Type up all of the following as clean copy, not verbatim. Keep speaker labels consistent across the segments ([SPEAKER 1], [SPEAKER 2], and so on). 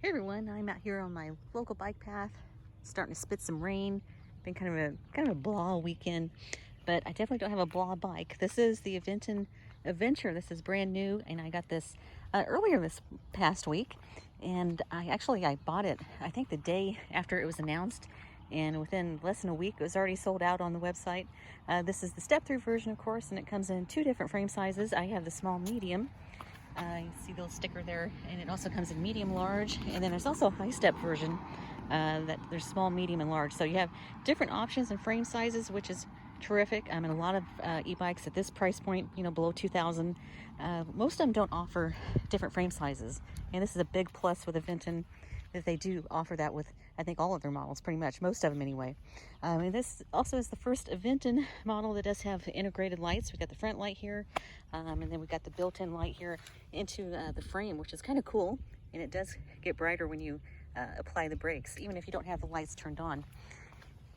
[SPEAKER 1] Hey everyone, I'm out here on my local bike path, starting to spit some rain. Been kind of a blah weekend, but I definitely don't have a blah bike. This is the Aventon Aventure. This is brand new, and I got this earlier this past week, and I bought it I think the day after it was announced, and within less than a week it was already sold out on the website. This is the Step-Thru version, of course, and it comes in two different frame sizes. I have the small medium. You see the little sticker there, and it also comes in medium, large, and then there's also a high step version that there's small, medium, and large. So you have different options and frame sizes, which is terrific. I mean, a lot of e-bikes at this price point, below 2,000, most of them don't offer different frame sizes, and this is a big plus with Aventon that they do offer that with, I think, all of their models, pretty much, most of them anyway. And this also is the first Aventon model that does have integrated lights. We've got the front light here, and then we've got the built-in light here into the frame, which is kind of cool, and it does get brighter when you apply the brakes, even if you don't have the lights turned on.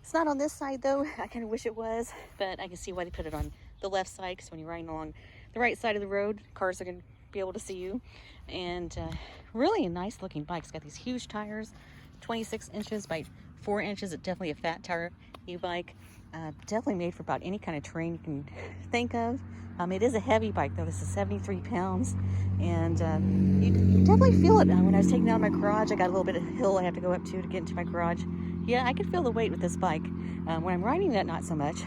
[SPEAKER 1] It's not on this side though. I kind of wish it was, but I can see why they put it on the left side, because when you're riding along the right side of the road, cars are going to be able to see you. And really a nice looking bike. It's got these huge tires, 26 inches by 4 inches. It's definitely a fat tire e-bike. Definitely made for about any kind of terrain you can think of. It is a heavy bike though. This is 73 pounds, and you definitely feel it. When I was taking it out of my garage, I got a little bit of hill I have to go up to get into my garage. Yeah, I can feel the weight with this bike. When I'm riding it, not so much.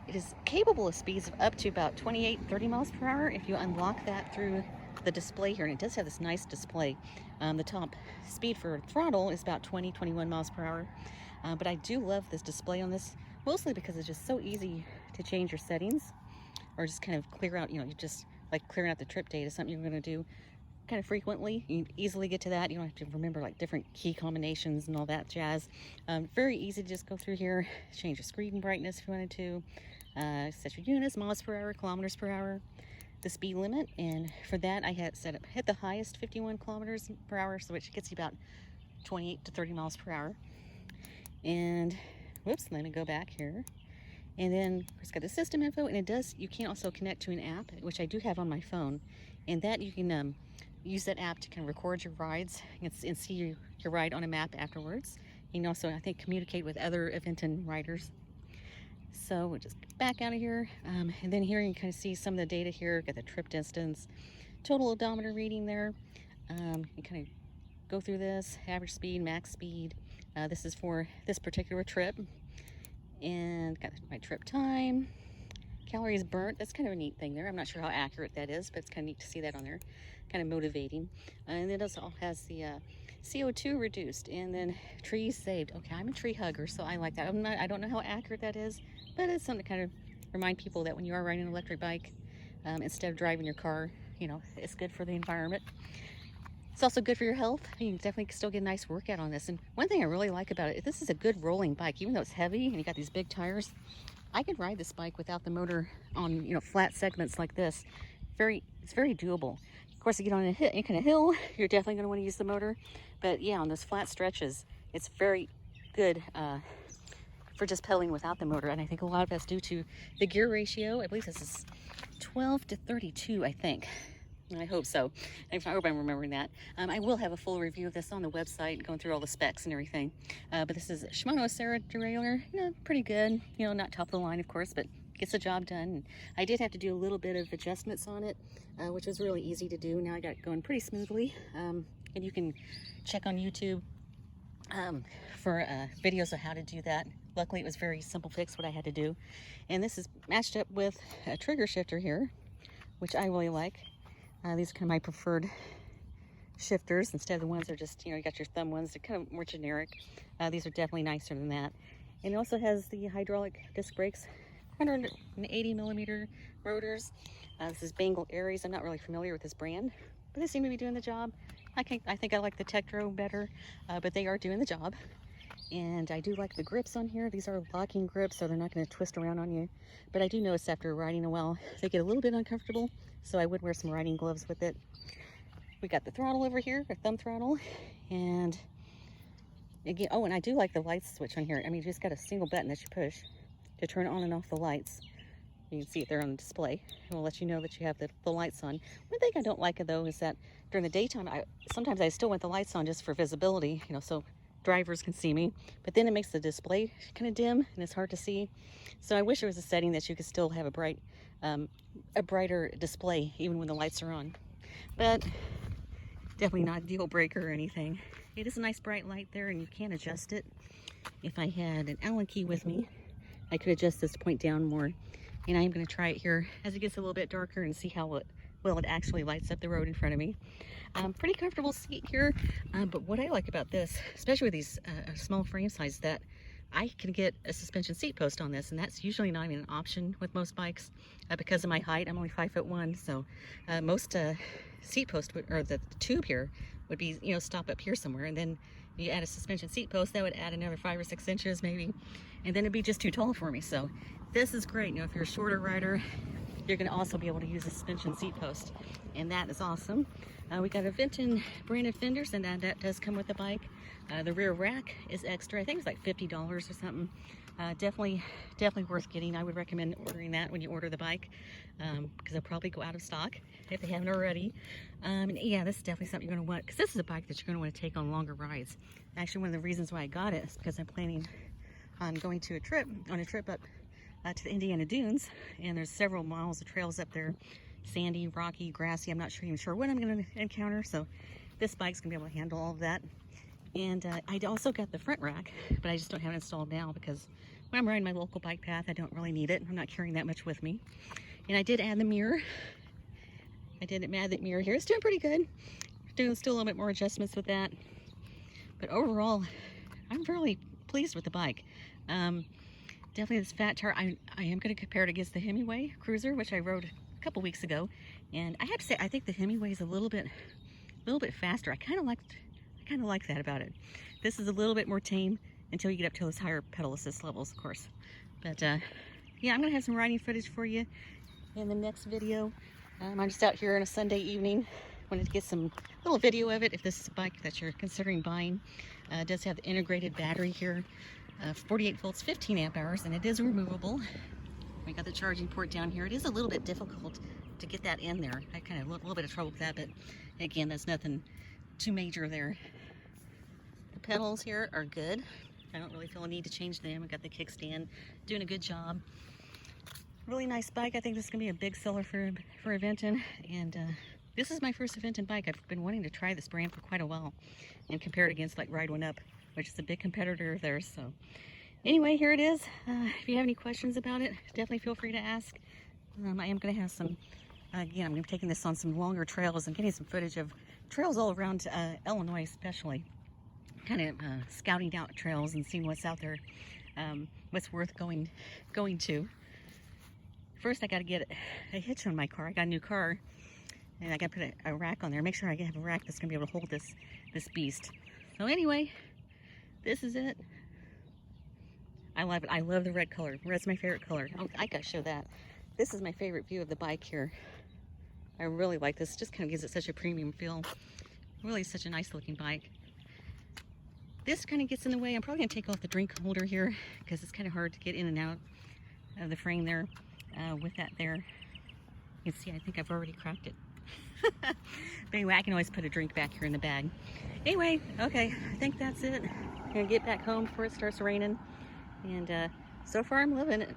[SPEAKER 1] It is capable of speeds of up to about 28-30 miles per hour if you unlock that through the display here, and it does have this nice display. The top speed for throttle is about 20-21 miles per hour, but I do love this display on this, mostly because it's just so easy to change your settings, or just kind of clear out, you just like clearing out the trip date is something you're going to do kind of frequently. You can easily get to that. You don't have to remember like different key combinations and all that jazz. Very easy to just go through here, change the screen brightness if you wanted to, set your units, miles per hour, kilometers per hour, the speed limit, and for that I had set up, hit the highest 51 kilometers per hour, so which gets you about 28 to 30 miles per hour. And whoops, let me go back here. And then it's got the system info, and you can also connect to an app, which I do have on my phone, and that you can use that app to kind of record your rides and see your ride on a map afterwards. You can also, I think, communicate with other Aventon riders. So we'll just get back out of here, and then here you can kind of see some of the data here. Got the trip distance, total odometer reading there. You kind of go through this, average speed, max speed. This is for this particular trip, and got my trip time, calories burnt. That's kind of a neat thing there. I'm not sure how accurate that is, but it's kind of neat to see that on there. Kind of motivating. And it also has the CO2 reduced, and then trees saved. Okay, I'm a tree hugger, so I like that. I don't know how accurate that is, but it's something to kind of remind people that when you are riding an electric bike, instead of driving your car, it's good for the environment. It's also good for your health. You can definitely still get a nice workout on this. And one thing I really like about it, this is a good rolling bike. Even though it's heavy and you got these big tires, I could ride this bike without the motor on, flat segments like this. It's very doable. Of course, you get on any kind of hill, you're definitely going to want to use the motor. But yeah, on those flat stretches, it's very good for just pedaling without the motor. And I think a lot of that's due to the gear ratio. I believe this is 12 to 32, I think. I hope so. I hope I'm remembering that. I will have a full review of this on the website, going through all the specs and everything. But this is Shimano Serra derailleur. Pretty good. Not top of the line, of course, but gets the job done. I did have to do a little bit of adjustments on it, which was really easy to do. Now I got it going pretty smoothly. And you can check on YouTube for videos of how to do that. Luckily, it was very simple fix what I had to do. And this is matched up with a trigger shifter here, which I really like. These are kind of my preferred shifters instead of the ones that are just, you got your thumb ones. They're kind of more generic. These are definitely nicer than that. And it also has the hydraulic disc brakes, 180 millimeter rotors. This is Bengal Aries. I'm not really familiar with this brand, but they seem to be doing the job. I think I like the Step-Thru better, but they are doing the job. And I do like the grips on here. These are locking grips, so they're not going to twist around on you. But I do notice after riding a while, they get a little bit uncomfortable, so I would wear some riding gloves with it. We got the throttle over here, our thumb throttle. And again, oh, and I do like the light switch on here. I mean, you just got a single button that you push to turn on and off the lights. You can see it there on the display. It will let you know that you have the lights on. One thing I don't like though is that during the daytime, sometimes I still want the lights on just for visibility, you know, so drivers can see me, but then it makes the display kind of dim and it's hard to see. So I wish there was a setting that you could still have a brighter display even when the lights are on. But definitely not a deal breaker or anything. It is a nice bright light there, and you can adjust it. If I had an Allen key with me, I could adjust this to point down more. And I'm going to try it here as it gets a little bit darker and see how well it actually lights up the road in front of me. Pretty comfortable seat here, but what I like about this, especially with these small frame size, that I can get a suspension seat post on this, and that's usually not even an option with most bikes because of my height. I'm only 5'1", so most seat post or the tube here would be, you know, stop up here somewhere, and then you add a suspension seat post that would add another 5 or 6 inches maybe, and then it'd be just too tall for me. So this is great. You know, if you're a shorter rider, you're going to also be able to use a suspension seat post, and that is awesome. We got Aventon branded fenders, and that does come with the bike. The rear rack is extra. I think it's like $50 or something. Definitely worth getting. I would recommend ordering that when you order the bike, because they'll probably go out of stock if they haven't already. And yeah, this is definitely something you're going to want, because this is a bike that you're going to want to take on longer rides. Actually, one of the reasons why I got it is because I'm planning on going to a trip up to the Indiana Dunes, and there's several miles of trails up there, sandy, rocky, grassy. I'm not even sure what I'm going to encounter, so this bike's going to be able to handle all of that. And I also got the front rack, but I just don't have it installed now because when I'm riding my local bike path, I don't really need it. I'm not carrying that much with me. And I did add the mirror. I did add that mirror here. It's doing pretty good. Doing still a little bit more adjustments with that. But overall, I'm really pleased with the bike. Definitely this fat tire. I am going to compare it against the Hemingway Cruiser, which I rode a couple weeks ago. And I have to say, I think the Hemingway is a little bit faster. I kind of like that about it. This is a little bit more tame until you get up to those higher pedal assist levels, of course. But yeah, I'm gonna have some riding footage for you in the next video. I'm just out here on a Sunday evening. Wanted to get some little video of it. If this is a bike that you're considering buying, it does have the integrated battery here, 48 volts, 15 amp hours, and it is removable. We got the charging port down here. It is a little bit difficult to get that in there. I kind of a little bit of trouble with that, but again, that's nothing too major there. The pedals here are good. I don't really feel a need to change them. I got the kickstand, doing a good job. Really nice bike. I think this is gonna be a big seller for Aventon, and this is my first Aventon bike. I've been wanting to try this brand for quite a while and compare it against like Ride One Up, which is a big competitor of theirs. So anyway, here it is. If you have any questions about it, definitely feel free to ask. I am gonna have some, again, I'm gonna be taking this on some longer trails and getting some footage of trails all around Illinois, especially. Kind of scouting out trails and seeing what's out there, what's worth going to. First, I got to get a hitch on my car. I got a new car, and I got to put a rack on there. Make sure I have a rack that's going to be able to hold this beast. So anyway, this is it. I love it. I love the red color. Red's my favorite color. Oh, I got to show that. This is my favorite view of the bike here. I really like this. Just kind of gives it such a premium feel. Really such a nice looking bike. This kind of gets in the way. I'm probably going to take off the drink holder here because it's kind of hard to get in and out of the frame there with that there. You can see, I think I've already cracked it. But anyway, I can always put a drink back here in the bag. Anyway, okay, I think that's it. I'm going to get back home before it starts raining. And so far I'm loving it.